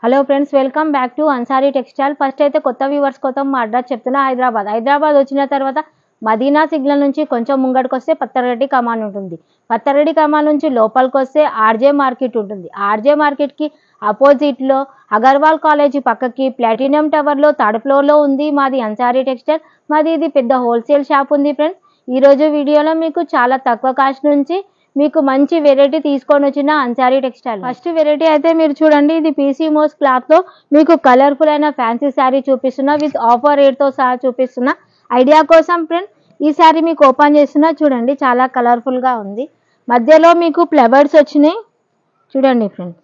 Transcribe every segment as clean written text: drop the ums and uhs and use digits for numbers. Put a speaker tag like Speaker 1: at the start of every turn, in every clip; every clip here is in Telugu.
Speaker 1: Hello friends, welcome back to Ansari textile. First అయితే కొత్త వ్యూవర్స్ కోసం మా అడ్రస్ చెప్తున్నా. హైదరాబాద్ వచ్చిన తర్వాత మదీనా సిగ్నల్ నుంచి కొంచెం ముంగడికి వస్తే పత్తరగడ్డి కమాన్ ఉంటుంది. పత్తరగడ్డి కమాన్ నుంచి లోపలికి వస్తే ఆర్జే మార్కెట్ ఉంటుంది. ఆర్జే మార్కెట్కి అపోజిట్లో అగర్వాల్ కాలేజీ పక్కకి ప్లాటినం టవర్లో థర్డ్ ఫ్లోర్లో ఉంది మాది అన్సారీ టెక్స్టైల్. మాది ఇది పెద్ద హోల్సేల్ షాప్ ఉంది ఫ్రెండ్స్. ఈరోజు వీడియోలో మీకు చాలా తక్కువ కాస్ట్ నుంచి మీకు మంచి వెరైటీ తీసుకొని వచ్చిన అన్సారీ టెక్స్టైల్. ఫస్ట్ వెరైటీ అయితే మీరు చూడండి, ఇది పీసీ మోస్ క్లాత్ లో మీకు కలర్ఫుల్ అయిన ఫ్యాన్సీ శారీ చూపిస్తున్నా. విత్ ఆఫర్ రేట్ తో సహా చూపిస్తున్నా. ఐడియా కోసం ఫ్రెండ్ ఈ శారీ మీకు ఓపెన్ చేస్తున్నా. చూడండి, చాలా కలర్ఫుల్ గా ఉంది. మధ్యలో మీకు ఫ్లవర్స్ వచ్చినాయి. చూడండి ఫ్రెండ్స్,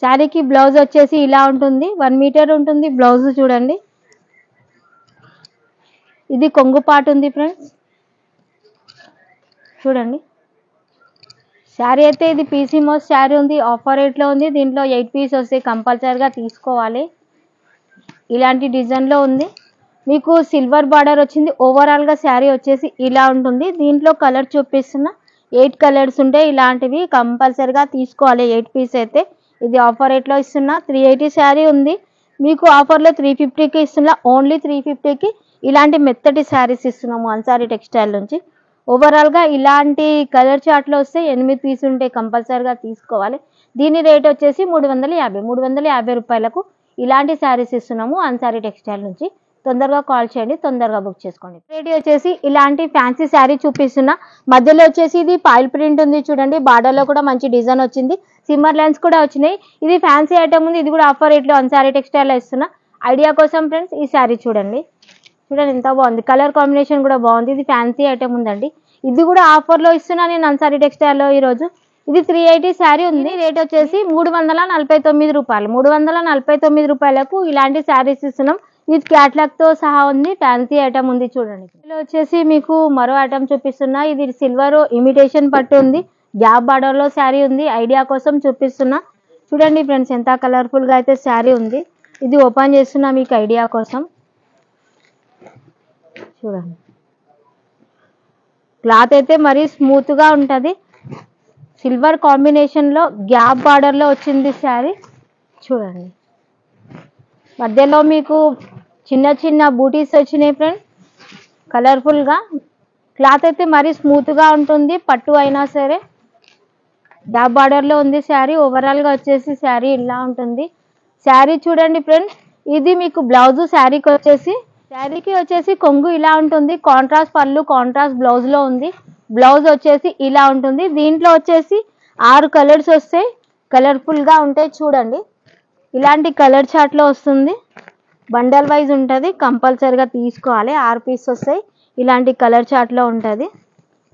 Speaker 1: శారీకి బ్లౌజ్ వచ్చేసి ఇలా ఉంటుంది. 1 మీటర్ ఉంటుంది బ్లౌజ్. చూడండి, ఇది కొంగు పాటు ఉంది ఫ్రెండ్స్. చూడండి, శారీ అయితే ఇది పీసీ మోస్ శారీ ఉంది. ఆఫర్ రేట్లో ఉంది. దీంట్లో 8 పీస్ వస్తే కంపల్సరీగా తీసుకోవాలి. ఇలాంటి డిజైన్లో ఉంది. మీకు సిల్వర్ బార్డర్ వచ్చింది. ఓవరాల్గా శారీ వచ్చేసి ఇలా ఉంటుంది. దీంట్లో కలర్ చూపిస్తున్నా. 8 కలర్స్ ఉంటాయి. ఇలాంటివి కంపల్సరీగా తీసుకోవాలి. 8 పీస్ అయితే ఇది ఆఫర్ రేట్లో ఇస్తున్నా. 380 శారీ ఉంది. మీకు ఆఫర్లో 350కి ఇస్తున్నా. ఓన్లీ 350కి ఇలాంటి మెత్తటి శారీస్ ఇస్తున్నాము అన్సారీ టెక్స్టైల్ నుంచి. ఓవరాల్గా ఇలాంటి కలర్ చార్ట్లో వస్తే 8 పీస్ ఉంటే కంపల్సరీగా తీసుకోవాలి. దీని రేట్ వచ్చేసి 350 రూపాయలకు ఇలాంటి శారీస్ ఇస్తున్నాము అన్సారీ టెక్స్టైల్ నుంచి. తొందరగా కాల్ చేయండి, తొందరగా బుక్ చేసుకోండి. రేట్ వచ్చేసి ఇలాంటి ఫ్యాన్సీ శారీ చూపిస్తున్నా. మధ్యలో వచ్చేసి ఇది పాయిల్ ప్రింట్ ఉంది. చూడండి, బార్డర్లో కూడా మంచి డిజైన్ వచ్చింది. సిమ్మర్ లైన్స్ కూడా వచ్చినాయి. ఇది ఫ్యాన్సీ ఐటమ్ ఉంది. ఇది కూడా ఆఫర్ రేట్లో అన్సారీ టెక్స్టైల్లో ఇస్తున్నా. ఐడియా కోసం ఫ్రెండ్స్ ఈ శారీ చూడండి. చూడండి ఎంత బాగుంది. కలర్ కాంబినేషన్ కూడా బాగుంది. ఇది ఫ్యాన్సీ ఐటమ్ ఉందండి. ఇది కూడా ఆఫర్లో ఇస్తున్నా నేను అన్సారీ టెక్స్టైల్లో ఈరోజు. ఇది 380 శారీ ఉంది. రేట్ వచ్చేసి 349 రూపాయలు. 349 రూపాయలకు ఇలాంటి శారీస్ ఇస్తున్నాం. ఇది క్యాట్లాగ్తో సహా ఉంది. ఫ్యాన్సీ ఐటమ్ ఉంది. చూడండి, ఇందులో వచ్చేసి మీకు మరో ఐటమ్ చూపిస్తున్నా. ఇది సిల్వర్ ఇమిటేషన్ పట్టు ఉంది. గ్యాప్ బార్డర్లో శారీ ఉంది. ఐడియా కోసం చూపిస్తున్నా. చూడండి ఫ్రెండ్స్, ఎంత కలర్ఫుల్గా అయితే శారీ ఉంది. ఇది ఓపెన్ చేస్తున్నా మీకు ఐడియా కోసం. చూడండి, క్లాత్ అయితే మరీ స్మూత్గా ఉంటుంది. సిల్వర్ కాంబినేషన్లో గ్యాప్ బార్డర్లో వచ్చింది శారీ. చూడండి, మధ్యలో మీకు చిన్న చిన్న బూటీస్ వచ్చినాయి ఫ్రెండ్. కలర్ఫుల్గా క్లాత్ అయితే మరీ స్మూత్గా ఉంటుంది. పట్టు అయినా సరే గ్యాప్ బార్డర్లో ఉంది శారీ. ఓవరాల్గా వచ్చేసి శారీ ఇలా ఉంటుంది. శారీ చూడండి ఫ్రెండ్, ఇది మీకు బ్లౌజు. శారీకి వచ్చేసి కొంగు ఇలా ఉంటుంది. కాంట్రాస్ట్ పళ్ళు, కాంట్రాస్ట్ బ్లౌజ్లో ఉంది. బ్లౌజ్ వచ్చేసి ఇలా ఉంటుంది. దీంట్లో వచ్చేసి 6 కలర్స్ వస్తాయి. కలర్ఫుల్గా ఉంటాయి. చూడండి, ఇలాంటి కలర్ చార్ట్లో వస్తుంది. బండల్ వైజ్ ఉంటుంది. కంపల్సరీగా తీసుకోవాలి. 6 పీస్ వస్తాయి. ఇలాంటి కలర్ చార్ట్లో ఉంటుంది.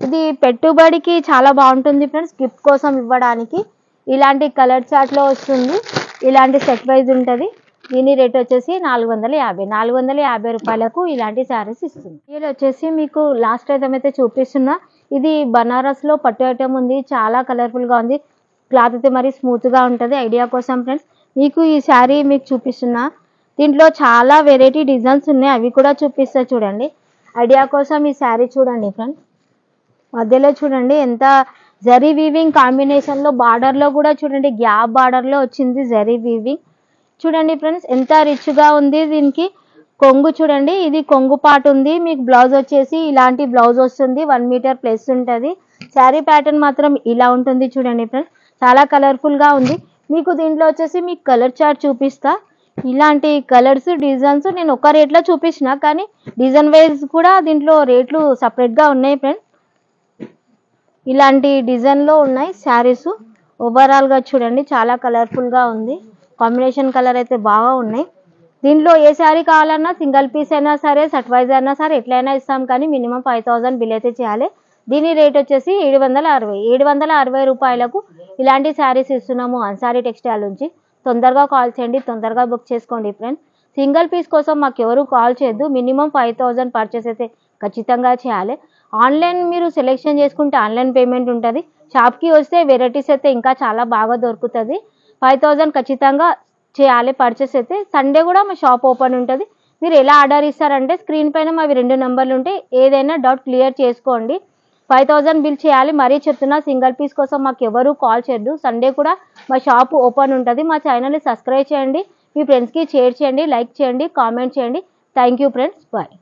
Speaker 1: ఇది పెట్టుబడికి చాలా బాగుంటుంది ఫ్రెండ్స్. గిఫ్ట్ కోసం ఇవ్వడానికి ఇలాంటి కలర్ చార్ట్లో వస్తుంది. ఇలాంటి సెట్ వైజ్ ఉంటుంది. దీని రేట్ వచ్చేసి 450 రూపాయలకు ఇలాంటి శారీస్ ఇస్తుంది. ఇది వచ్చేసి మీకు లాస్ట్ ఐటమ్ అయితే చూపిస్తున్నా. ఇది బనారస్లో పట్టు ఐటమ్ ఉంది. చాలా కలర్ఫుల్గా ఉంది. క్లాత్ అయితే మరి స్మూత్గా ఉంటుంది. ఐడియా కోసం ఫ్రెండ్స్ మీకు ఈ శారీ మీకు చూపిస్తున్నా. దీంట్లో చాలా వెరైటీ డిజైన్స్ ఉన్నాయి. అవి కూడా చూపిస్తా. చూడండి, ఐడియా కోసం ఈ శారీ చూడండి ఫ్రెండ్స్. మధ్యలో చూడండి ఎంత జరీ వీవింగ్ కాంబినేషన్లో. బార్డర్లో కూడా చూడండి, గ్యాప్ బార్డర్లో వచ్చింది జరీ వీవింగ్. చూడండి ఫ్రెండ్స్, ఎంత రిచ్గా ఉంది. దీనికి కొంగు చూడండి, ఇది కొంగు పాటు ఉంది. మీకు బ్లౌజ్ వచ్చేసి ఇలాంటి బ్లౌజ్ వస్తుంది. 1 మీటర్ ప్లస్ ఉంటుంది. శారీ ప్యాటర్న్ మాత్రం ఇలా ఉంటుంది. చూడండి ఫ్రెండ్స్, చాలా కలర్ఫుల్గా ఉంది. మీకు దీంట్లో వచ్చేసి మీకు కలర్ చార్ట్ చూపిస్తా. ఇలాంటి కలర్స్ డిజైన్స్ నేను ఒక రేట్లో చూపించిన, కానీ డిజైన్ వైజ్ కూడా దీంట్లో రేట్లు సపరేట్గా ఉన్నాయి ఫ్రెండ్స్. ఇలాంటి డిజైన్లో ఉన్నాయి శారీస్. ఓవరాల్గా చూడండి, చాలా కలర్ఫుల్గా ఉంది. కాంబినేషన్ కలర్ అయితే బాగా ఉన్నాయి. దీంట్లో ఏ శారీ కావాలన్నా సింగిల్ పీస్ అయినా సరే, సెట్ వైజ్ అయినా సరే ఎట్లయినా ఇస్తాం, కానీ మినిమం 5000 బిల్ అయితే చేయాలి. దీని రేట్ వచ్చేసి 760 రూపాయలకు ఇలాంటి శారీస్ ఇస్తున్నాము అన్సారీ టెక్స్టైల్ నుంచి. తొందరగా కాల్ చేయండి, తొందరగా బుక్ చేసుకోండి ఫ్రెండ్స్. సింగిల్ పీస్ కోసం మాకు ఎవరు కాల్ చేయొద్దు. మినిమం 5000 పర్చేస్ అయితే ఖచ్చితంగా చేయాలి. ఆన్లైన్ మీరు సెలెక్షన్ చేసుకుంటే ఆన్లైన్ పేమెంట్ ఉంటుంది. షాప్కి వస్తే వెరైటీస్ అయితే ఇంకా చాలా బాగా దొరుకుతుంది. 5000 ఖచ్చితంగా చేయాలి పర్చేస్ అయితే. సండే కూడా మా షాప్ ఓపెన్ ఉంటుంది. మీరు ఎలా ఆర్డర్ ఇస్తారంటే స్క్రీన్ పైన మావి 2 నెంబర్లు ఉంటాయి. ఏదైనా డౌట్ క్లియర్ చేసుకోండి. 5000 బిల్ చేయాలి. మరీ చెప్తున్నా, సింగిల్ పీస్ కోసం మాకు ఎవరు కాల్ చేయొద్దు. సండే కూడా మా షాప్ ఓపెన్ ఉంటుంది. మా ఛానల్ని సబ్స్క్రైబ్ చేయండి, మీ ఫ్రెండ్స్కి షేర్ చేయండి, లైక్ చేయండి, కామెంట్ చేయండి. Thank you friends, bye.